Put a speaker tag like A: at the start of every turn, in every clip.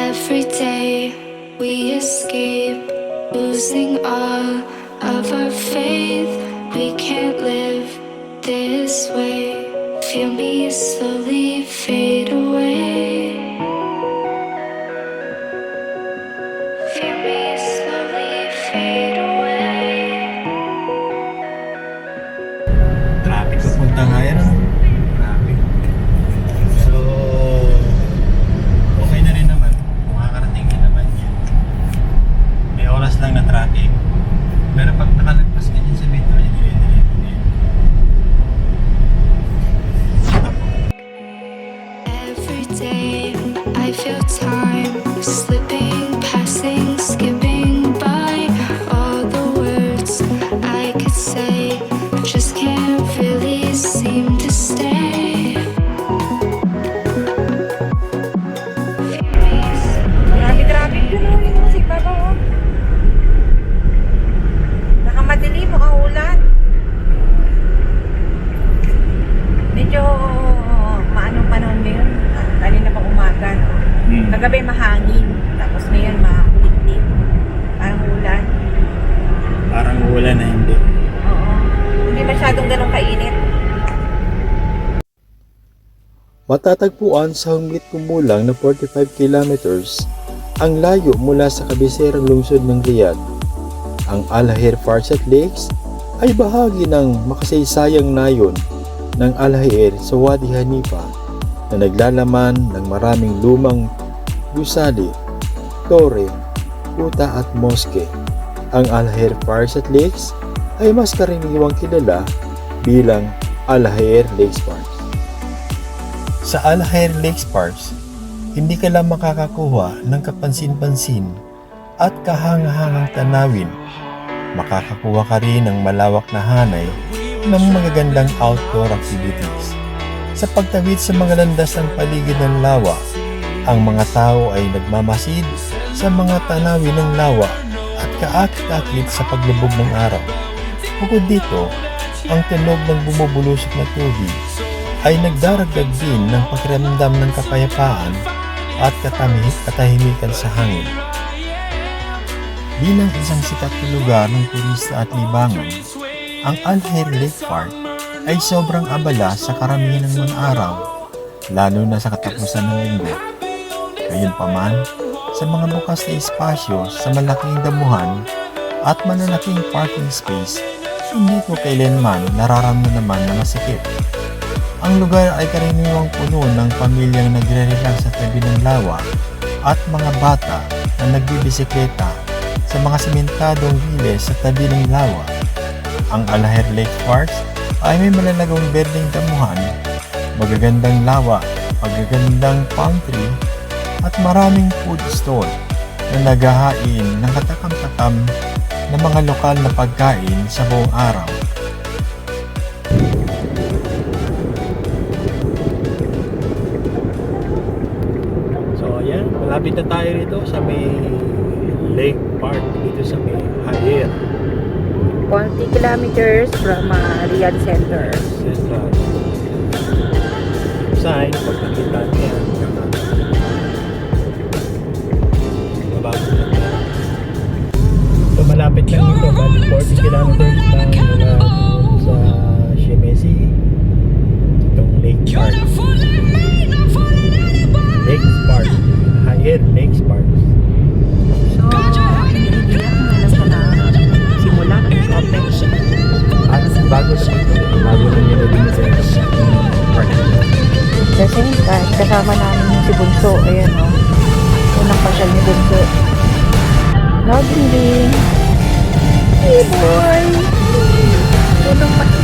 A: Every day we escape, losing all of our faith. We can't live this way. Feel me slowly fade away. Feel me slowly fade away.
B: Traffic papunta nga yan. Traffic. So, okay na rin naman. Makakarating din naman yan. May oras lang na traffic. Pero pag nakalagpas ka dyan sa metro, dire-diretso na yan.
A: Every day I feel time slipping, passing, skipping by. All the words I could say just can't really seem to stay.
C: Grabe-grabe dun o, yung musik baba o. Nakamadilim mukhang ulan. Medyo maanong panahon ngayon. Kanina pa umaga, no? Kagabi mahangin. Tapos ngayon makulit-lit. Parang ulan.
B: Parang ulan na hindi.
C: Oo. Hindi masyadong ganun kainit.
D: Matatagpuan sa humigit kumulang na 45 kilometers ang layo mula sa kabiserang lungsod ng Riyadh. Ang Al-Hair Farsat Lakes ay bahagi ng makasaysayang nayon ng Al-Hair sa Wadi Hanifa na naglalaman ng maraming lumang gusali, tore, kuta at moske. Ang Al-Hair Farsat Lakes ay mas karaniwang kilala bilang Al-Hair Lakes Park. Sa Al-Hair Lakes Parks, hindi ka lang makakakuha ng kapansin-pansin at kahangahangang tanawin. Makakakuha ka rin ng malawak na hanay ng magagandang outdoor activities. Sa pagtawid sa mga landas ng paligid ng lawa, ang mga tao ay nagmamasid sa mga tanawin ng lawa at kaakit-akit sa paglubog ng araw. Bukod dito, ang tunog ng bumubulusok na tubig ay nagdaragdag din ng pakiramdam ng kapayapaan at katahimikan sa hangin. Bilang isang sikat na lugar ng turista at libangan, ang Al-Hair Lake Park ay sobrang abala sa karamihan ng mga araw, lalo na sa katapusan ng linggo. Gayunpaman, sa mga bukas na espasyo sa malaking damuhan at malalaking parking space, hindi ko kailanman nararamdaman na masikip. Ang lugar ay karaniwang puno ng pamilyang nagre-relax sa tabi ng lawa at mga bata na nagbibisikleta sa mga simentadong giles sa tabi ng lawa. Ang Al-Hair Lake Parks ay may malalagong berdeng damuhan, magagandang lawa, magagandang palm tree at maraming food stall na naghahain ng katakam-takam na mga lokal na pagkain sa buong araw. Malapit na tayo rito sa may Lake Park dito sa may Hair
C: 40 kilometers from Riyadh Center.
D: Central. Sign, pag nakita niya, mabago na tayo. So malapit lang ito, 40 kilometers lang mula sa Shemesi, itong Lake Park. Lake Park. Hair Lakes Parks.
C: So, hindi lang nasa na simula ng open.
D: At bago na nilagyan sa park.
C: Kasi kasama namin yung si Bunso. Ayan o. Unang pasyal ni Bunso. Naging. Hey boy! Unang pasyal.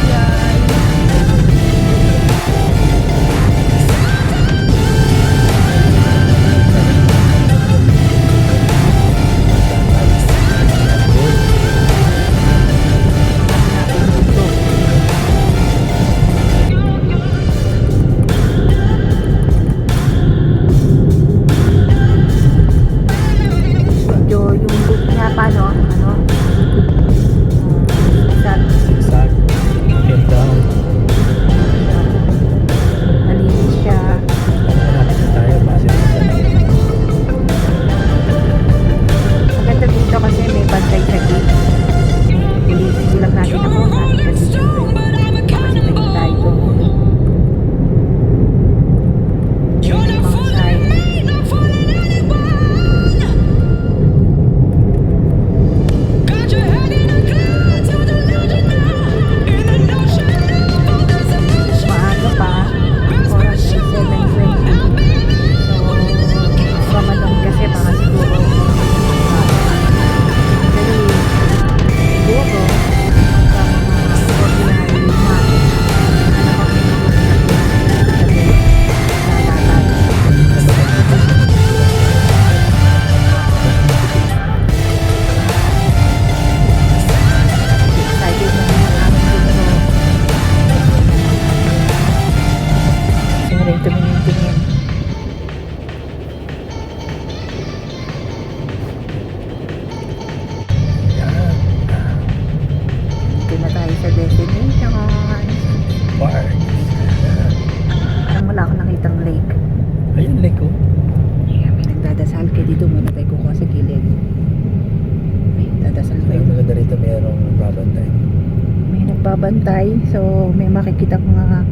C: nagbabantay. So may makikita mga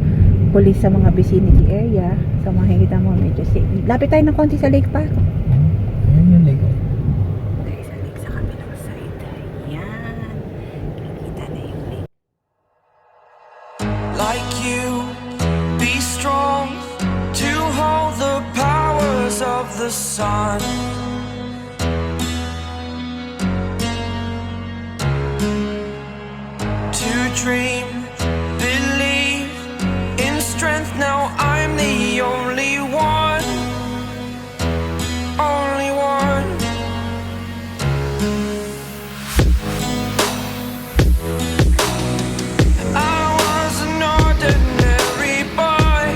C: pulis sa mga vicinity area. So makikita mo medyo safe. Lapit tayo ng konti sa lake park.
B: Ayan yung lego.
C: Tayo sa lake sa kabilang side. Yan. Nakikita na yung lake.
E: Like you, be strong to hold the powers of the sun. To dream, believe in strength. Now I'm the only one, only one. I was an ordinary boy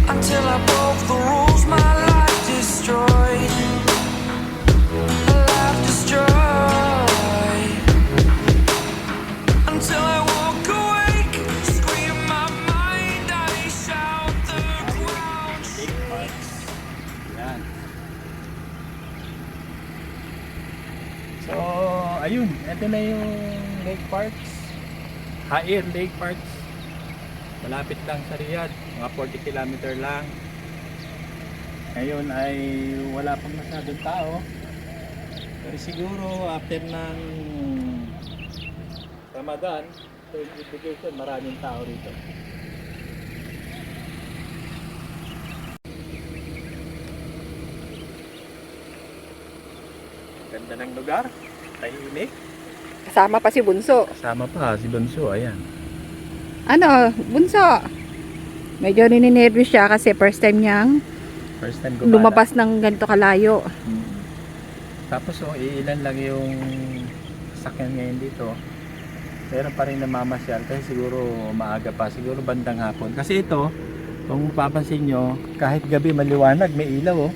E: until I broke the rules. My life destroyed, a life destroyed. Until I walk awake, scream my mind, I shout the ground.
B: Yan. So, ayun. Ito na yung Lake Parks. Hair Lake Parks. Malapit lang sa Riyadh. Mga 40 kilometer lang. Ngayon ay wala pang masyadong tao. Pero siguro after ng Ramadan, so education, maraming tao rito. Ganda ng lugar, tahimik.
C: Kasama pa si Bunso.
B: Kasama pa si Bunso, ayan.
C: Ano, Bunso? Medyo nininervous siya kasi first time niyang
B: First time gumala.
C: lumabas ng ganito kalayo.
B: Tapos ilan lang yung sakyan ngayon dito. Meron pa rin namamasyal kasi siguro maaga pa, siguro bandang hapon. Kasi ito, kung papansin nyo, kahit gabi maliwanag, may ilaw oh.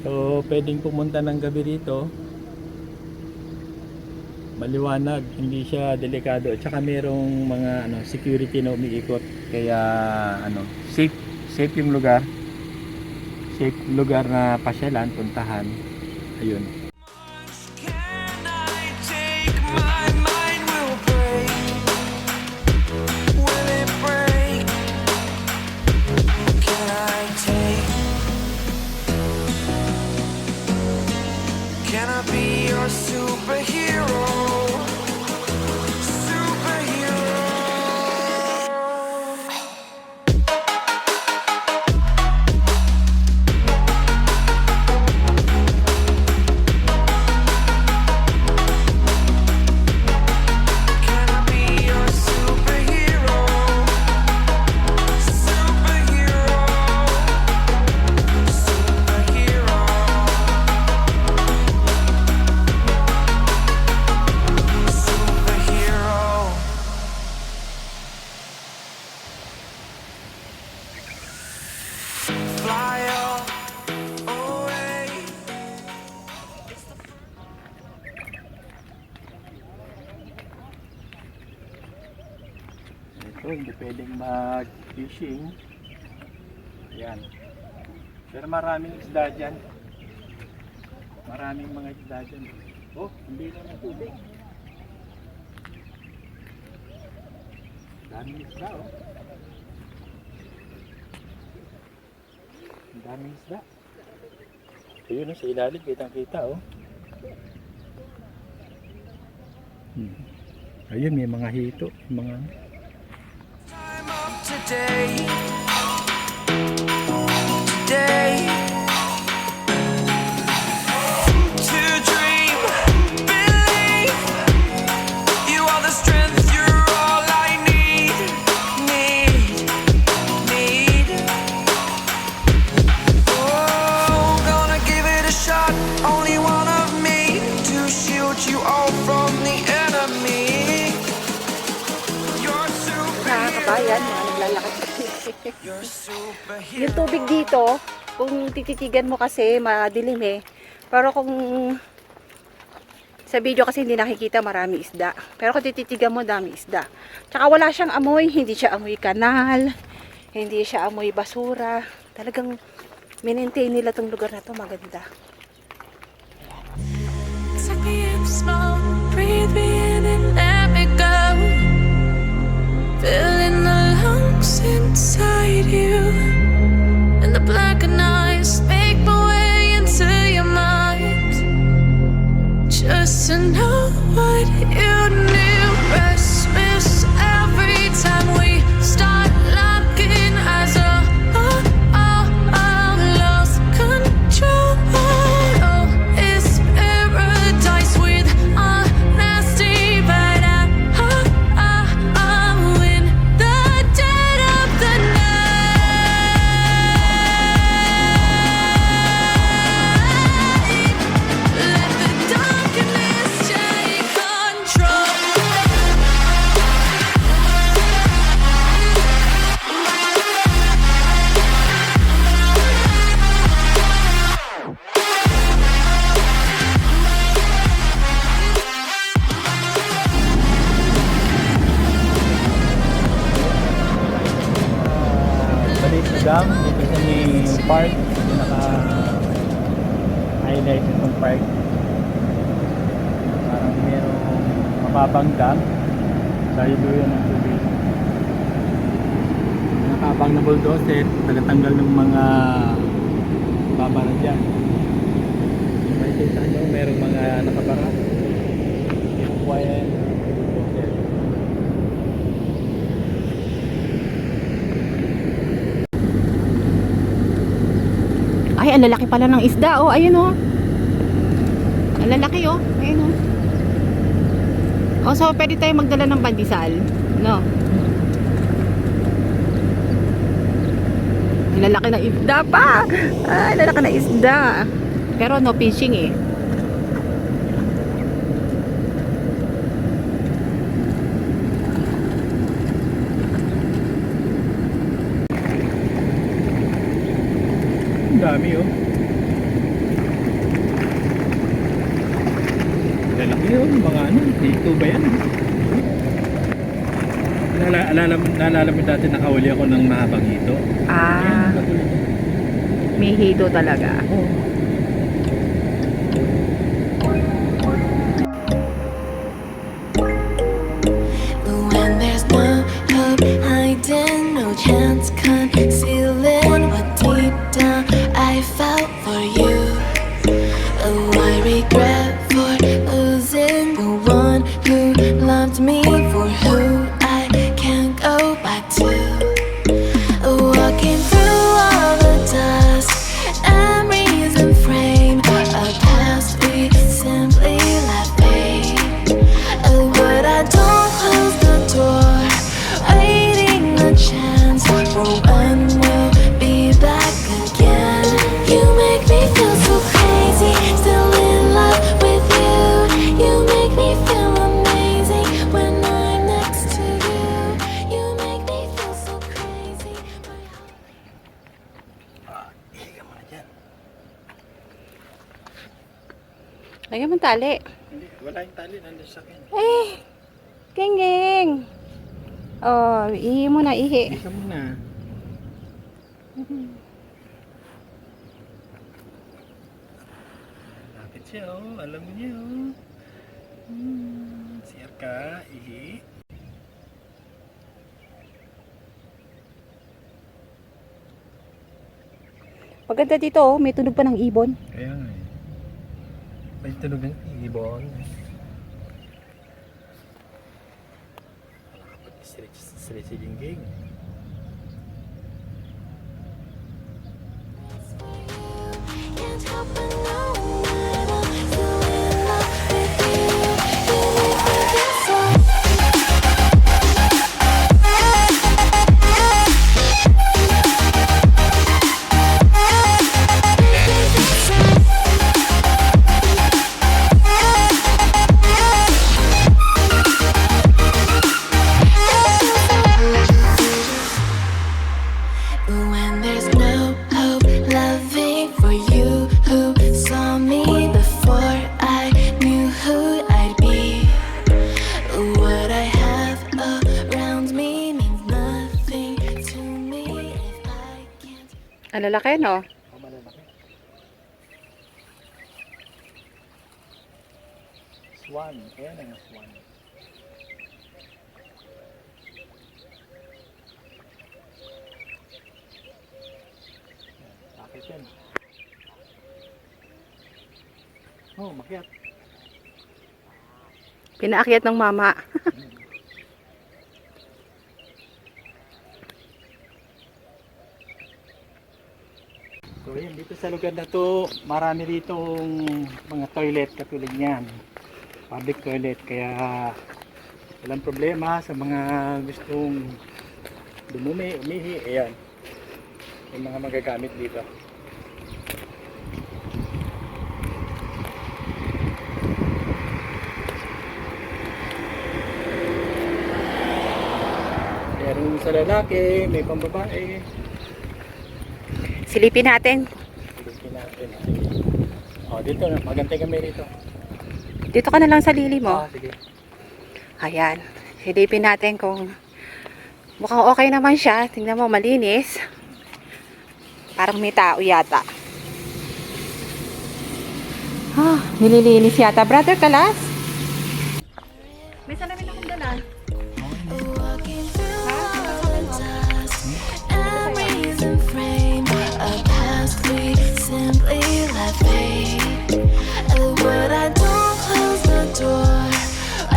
B: So pwedeng pumunta ng gabi rito. Maliwanag, hindi siya delikado. At saka merong mga security na umiikot. Kaya safe yung lugar. Safe lugar na pasyalan, puntahan. Ayun.
E: Can I take my mind will break? Will it break? Can I take? Can I be your superhero? Superhero. Can I be your superhero? Superhero. Superhero. Superhero. Fly away.
B: Ito, hindi pwedeng mag-fishing. Ayan. Pero maraming isda dyan. Maraming mga isda dyan. Oh, hindi na ng tubig. Daming isda oh. Ang daming isda. Ayun oh, sa ilalim, kitang-kita oh. Ayun, may mga hito, may mga
E: Time up today. Today. To dream, believe. You are the strength, you're all I need. Need. Oh, gonna give it a shot. Only one of me to shield you all from the enemy. You're
C: Nakakabayan, mga naglalakad.
E: You're superhero.
C: Yung tubig dito, kung tititigan mo kasi madilim eh. Pero kung sa video kasi hindi nakikita, marami isda. Pero kung tititigan mo, dami isda. Tsaka wala siyang amoy, hindi siya amoy kanal, hindi siya amoy basura. Talagang minentain nila tong lugar na to, maganda.
A: Suck me in, small breathe me in and let me go. Filling the lungs inside you, and the blackened eyes make my way into your mind. Just to know what you knew. Restless every time we start locking eyes. Lost control. Oh, it's paradise with honesty, but I'm in the dead of the night. Let the darkness take control.
B: Balik na dam, dito sa may park, pinaka-highlight itong park. Parang merong mababang dam sa iluyan ng tubig. Nakabang na bulldozer, tagatanggal ng mga baba na dyan. May kita nyo, merong mga nakabara. Quiet.
C: Ay, ang lalaki pala ng isda. Oh, ayun oh. Ang lalaki oh. Ayun oh. Oh, so pwede tayo magdala ng pandesal. No? Ang lalaki ng isda pa. Ay, lalaki ng isda. Pero no fishing eh.
B: Ang dami oh. Lalaki oh, mga ano, dito ba yan? Naalala mo dati nakahuli ako ng mahabang hito.
C: Ah, may hito talaga.
A: When there's no hope hiding, no chance concealing what deep down I felt for you. Oh, I regret for losing the one who loved me, for who I can't go back to. Walking through all the dust and reason frame a past we simply let fade. Oh, but I don't close the door, waiting a chance for when we'll be back again. You make me feel so crazy, still in love with you. You make me feel amazing when I'm next to you. You make me feel so crazy.
B: Ihiga mo na dyan.
C: Lagyan mo ng tali.
B: Hindi, wala yung tali, nandun sa akin.
C: Eh, geng-geng. Oh, ihi mo na, ihi.
B: Ihiga mo na. Lapit siya oh, alam mo niya oh. Siyar ka, ihi.
C: Maganda dito oh, may tunog pa ng ibon.
B: Kaya nga eh. May tunog ng ibon. Wala ka pa straight si Jingging.
A: Can't help but know that I'm still in love with you. You make me feel so. When there's no hope loving for you who saw me before I knew who I'd be. What I have around me means nothing to me if I can't.
C: Ang lalaki no?
B: Aswan. Ayan ang aswan. Bakit yan? Oh, makyat.
C: Pinaakyat ng mama.
B: So ayan, dito sa lugar na to, marami ditong mga toilet katulad niyan. Public toilet, kaya walang problema sa mga gustong dumumi, umihi, ayan. Yung mga magagamit dito. Meron sa lalaki, may pambabae.
C: Silipin natin.
B: Silipin natin. O, dito na. Magantay kami rito.
C: Dito ka na lang sa lili mo.
B: Ah, sige.
C: Ayan. Silipin natin kung mukhang okay naman siya. Tingnan mo, malinis. Parang may tao yata. Nililinis yata. Brother Kalas? May salamin akong dala.
A: Walking through all the dust and reason frame a past we simply let fade. And what I don't close the door,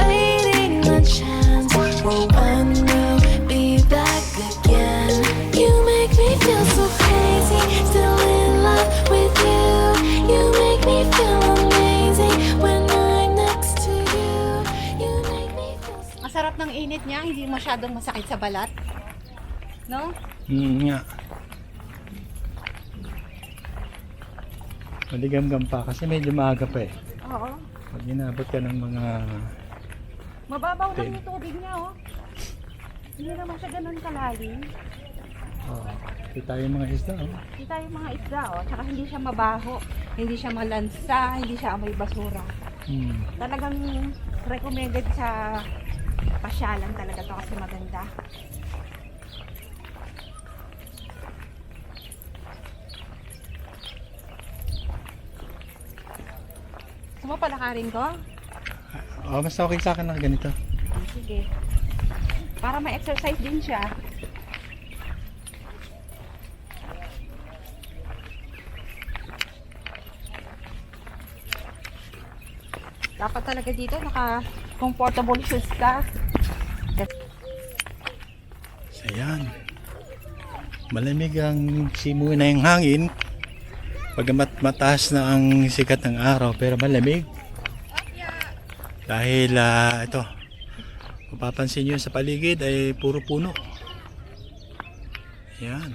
A: waiting the chance for when we'll be back again. You make me feel so crazy, still in love with you. You make me feel amazing when I'm next to you. You make me feel so
C: Masarap ng init niya. Hindi masyadong masakit sa balat. No?
B: Nga. Maligam-gam pa kasi medyo maaga pa eh.
C: Oo.
B: Pag inabot ka ng mga...
C: Mababaw lang
B: Ten.
C: yung tubig niya, oh. Hindi naman siya ganun kalalim.
B: Kita yung mga isda. Oh.
C: Kita yung mga isda, oh. Tsaka hindi siya mabaho. Hindi siya malansa. Hindi siya amoy basura. Talagang recommended sa pasyalan talaga to kasi maganda. Gusto mo palakarin ko?
B: Oh, mas okay sa akin na ganito.
C: Sige. Para ma-exercise din siya. Dapat talaga dito naka-comfortable shoes ka.
B: Ayan. Malamig ang simoy na yung hangin. Pagamat mataas na ang sikat ng araw pero malamig. Dahil ito, mapapansin nyo sa paligid ay puro puno. Ayan.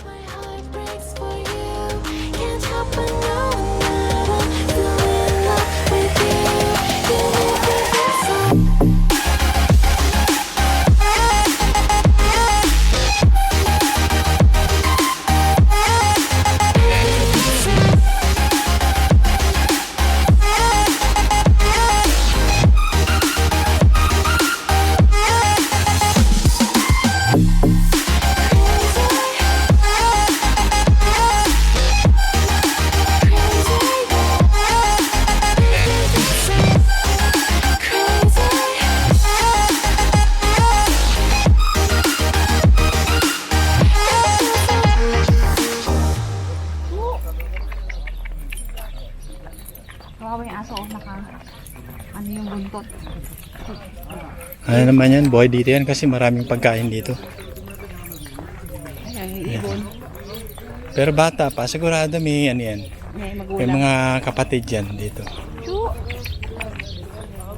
A: my heart breaks for you. Can't help but know that I'm still in love with you. You make me feel so.
C: Kawawa yung aso, ano yung buntot.
B: Ano naman yan, boy dito yan kasi maraming pagkain dito.
C: Ayan, yung ibon.
B: Pero bata pa, sigurado may ano yan.
C: May
B: May
C: magulang.
B: mga kapatid yan dito.
C: Chu!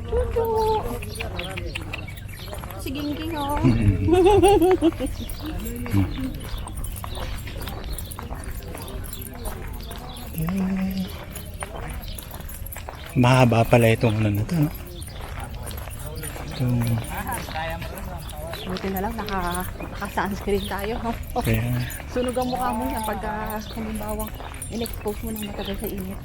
C: Chuchu! Si Gingging, oh.
B: Mahaba pala itong ano na to, no? Itong,
C: Buti na lang, naka-sunscreen tayo.
B: kaya,
C: Sunog ang mukha mo yan pagka halimbawa in-expose mo ng matagal sa init.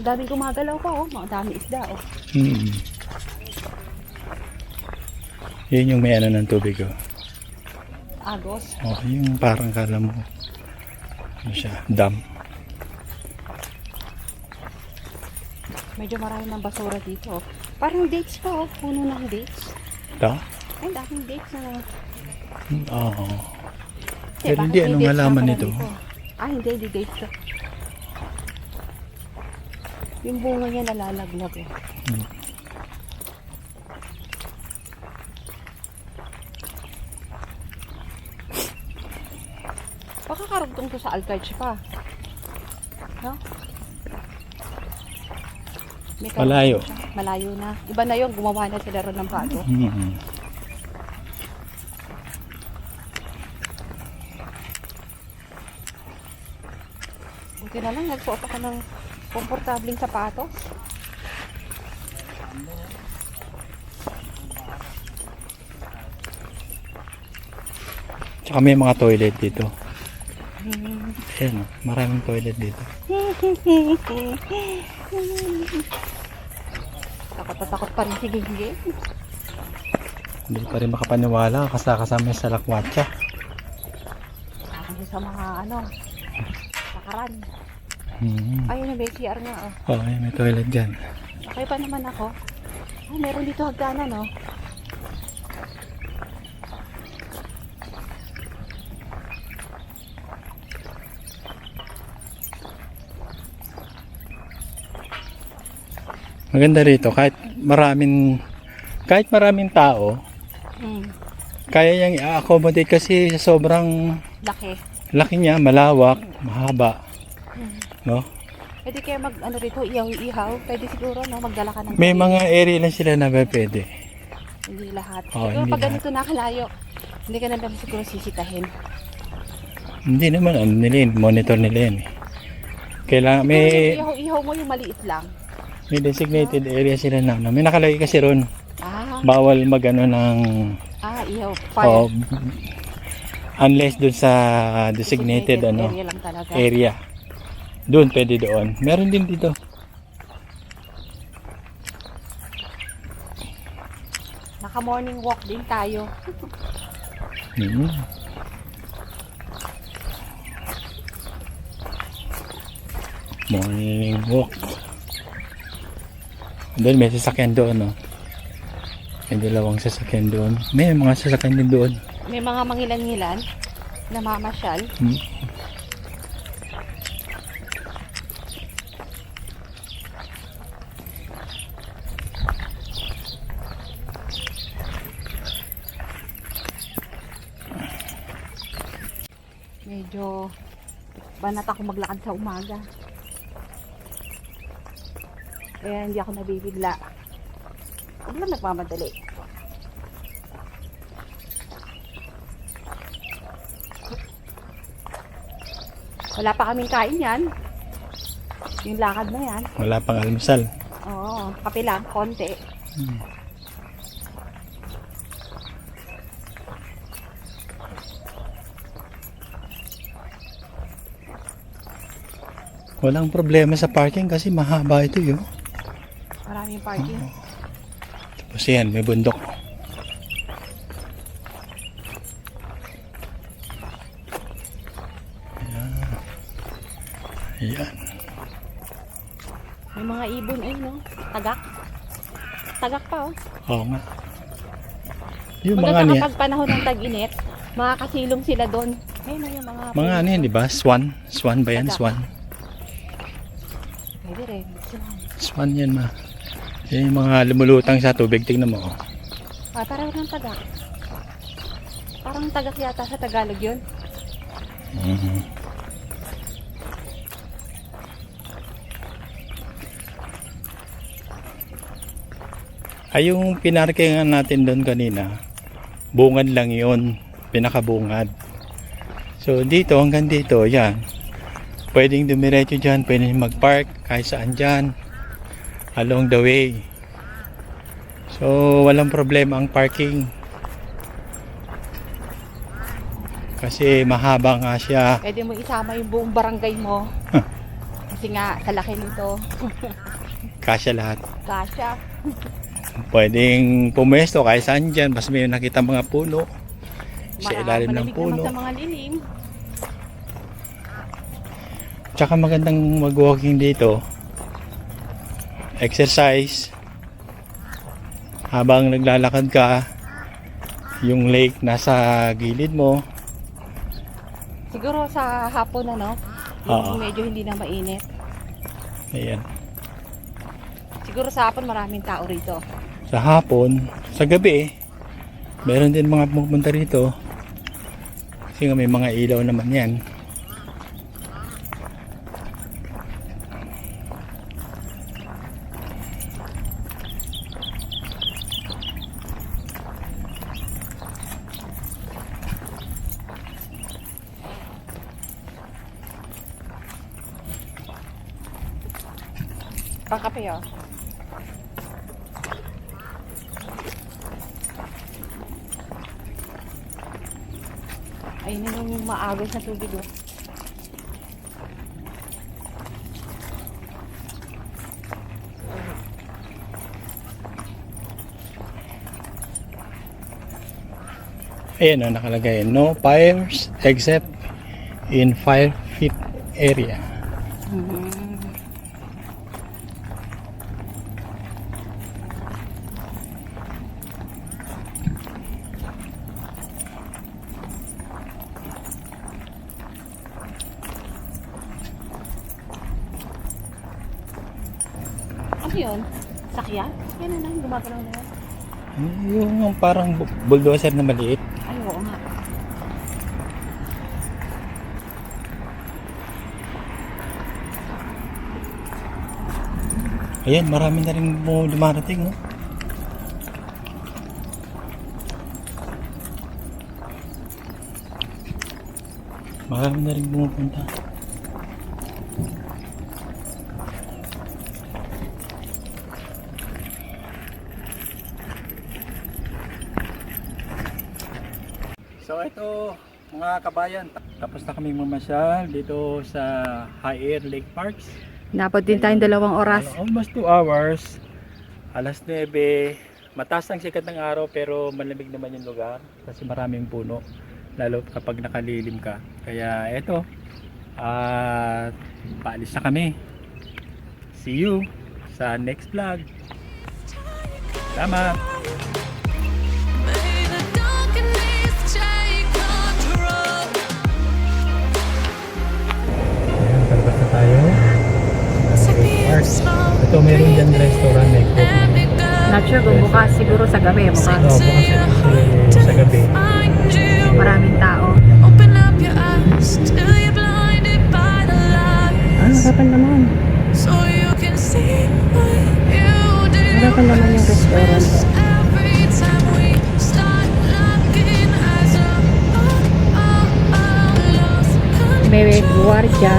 C: daming gumagalaw pa oh. Mga dami isda oh.
B: Yun yung may ano ng tubig oh.
C: Agos.
B: Oh, yung parang kala mo ano siya, dam.
C: Medyo marami ng basura dito oh. Parang dates pa oh. Puno ng dates.
B: Ito?
C: Ay, daming dates na.
B: Oo.
C: Hindi,
B: Pero
C: bakit
B: hindi,
C: may
B: anong
C: dates
B: halaman
C: na pala
B: nito?
C: dito? Ah, hindi dates to. Yung bunga niya nalalaglag eh. Baka karugtong to sa Alcalde pa. No? May karugtong
B: Malayo.
C: siya. Malayo na. Iba na yun, gumawa na sila ron ng bago. Buti na lang, nagsuot ako ng komportabling sapatos.
B: Tsaka may mga toilet dito. Ayan oh, maraming toilet dito.
C: Takot na takot pa rin si Gingging.
B: Hindi pa rin makapaniwala kasama sa lakwatsa.
C: Kasi sa mga ano, lakaran.
B: Hmm.
C: Ayun na, may CR nga oh.
B: Oh, ayan, may toilet dyan.
C: Okay pa naman ako. Oh, meron dito hagdanan oh.
B: Maganda rito kahit maraming tao, kaya niyang i-accommodate kasi sa sobrang
C: Laki.
B: laki niya, malawak, mahaba. No?
C: Pwede kaya mag ano rito, ihaw-ihaw. Pwede siguro no, magdala ka ng
B: May
C: kanin.
B: mga area lang sila na pwede.
C: Hindi lahat.
B: Oh,
C: Siguro
B: hindi
C: pag ganito nakalayo, hindi ka na naman siguro sisitahin.
B: Hindi naman, ano nila yun, monitor nila yun. Kailangan,
C: Yung
B: may
C: ihaw-ihaw mo yung maliit lang.
B: designated area sila na. May nakalagay kasi ron,
C: Ah,
B: bawal magano ng,
C: ihaw.
B: oh,
C: Fire.
B: unless dun sa designated ano,
C: area lang talaga.
B: area. Doon, pwede doon. Meron din dito.
C: Naka morning walk din tayo.
B: Hmm. Morning walk. Doon may sasakyan doon, no? May dalawang sasakyan doon. May mga sasakyan din doon.
C: May mga mangilan-ngilan na mamasyal.
B: Hmm.
C: Medyo banat ako maglakad sa umaga. Kaya hindi ako nabibigla. Huwag lang nagmamadali. Wala pa kaming kain yan. Yung lakad na yan.
B: Wala pang almusal.
C: Oo, kape lang, konti.
B: Hmm. Walang problema sa parking kasi mahaba ito yun.
C: Maraming parking.
B: Tapos yan, may bundok. Ayan.
C: May mga ibon ayun, no? Tagak. Tagak pa, oh.
B: Oo nga. Yung mga
C: Maganda
B: niya,
C: kapag panahon ng tag-init, makakasilong sila doon. Ayun na yung
B: mga ano yan, di ba? Swan? Swan ba yan?
C: Tagak.
B: Swan?
C: Pwede rin.
B: Swan yan ma. Yan yung mga lumulutang sa tubig. Tingnan mo. Oh.
C: Parang ng tagak. Parang tagak yata sa Tagalog yun.
B: Mhm. Ay yung pinarkingan natin doon kanina, bungad lang yun, pinakabungad. So dito hanggang dito, yan. Pwedeng dumiretso dyan, pwedeng mag-park kahit saan dyan, along the way. So walang problema ang parking. Kasi mahaba nga siya.
C: Pwede mo isama yung buong barangay mo. Kasi Kasi nga, sa laki nito,
B: Kasya lahat.
C: kasya.
B: Pwedeng pumesto kahit saan dyan. Mas may nakita mga puno. Sa ilalim ng
C: Malamig
B: puno.
C: naman sa mga lilim.
B: Tsaka magandang mag-walking dito. Exercise. Habang naglalakad ka, yung lake nasa gilid mo.
C: Siguro sa hapon ano,
B: Oo.
C: yung medyo hindi na mainit.
B: Ayan.
C: Siguro sa hapon maraming tao rito.
B: Sa hapon, sa gabi, meron din mga pumunta rito. Kasi nga may mga ilaw naman yan.
C: Pangkape oh. Ayun na yung maagos na tubig oh.
B: Ayan o, nakalagay. No fires except in 5 feet area.
C: Ano yun? Sakyan? Yan na lang, gumagalaw na yan.
B: Yung parang bulldozer na maliit.
C: Ay, oo nga.
B: Ayan, marami na rin mo dumarating. Oh. Marami na rin pumupunta. So ito mga kabayan, tapos na kami mamasyal dito sa High Air Lake Parks.
C: Napod din tayong 2 oras.
B: Almost 2 hours. Alas 9. Mataas ang sikat ng araw pero malamig naman yung lugar kasi maraming puno. Lalo kapag nakalilim ka. Kaya eto, paalis na kami. See you sa next vlog. Salamat!
A: May the darkness take control.
B: Ayan, palabas na tayo.
A: Park.
B: Ito meron dyan restaurant, may coffee.
C: Not sure kung bukas, siguro sa gabi. Bukas.
B: Bukas sa gabi.
C: Maraming tao.
A: Open up your eyes till you're blinded by the light.
C: Harapan naman.
A: So you can see what you do.
C: Harapan naman yung restaurant.
A: Every time we start looking as a lost
C: May guardia.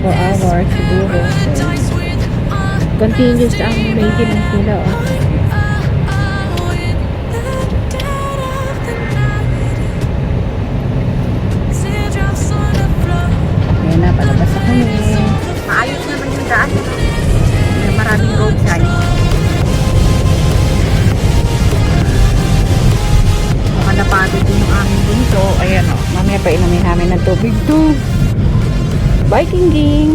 C: 24 hours siguro.
A: paradise with
C: Continuous ang maintenance nila. Oh.
A: in the dead of the night. Teardrops on the floor.
C: Ayan na, palabas na kami. Maayos naman yung daan. May maraming road sign. Mukhang napagod din yung aming bunso. Ayan o, mamaya pa inamin namin ng tubig to. Bye, King King!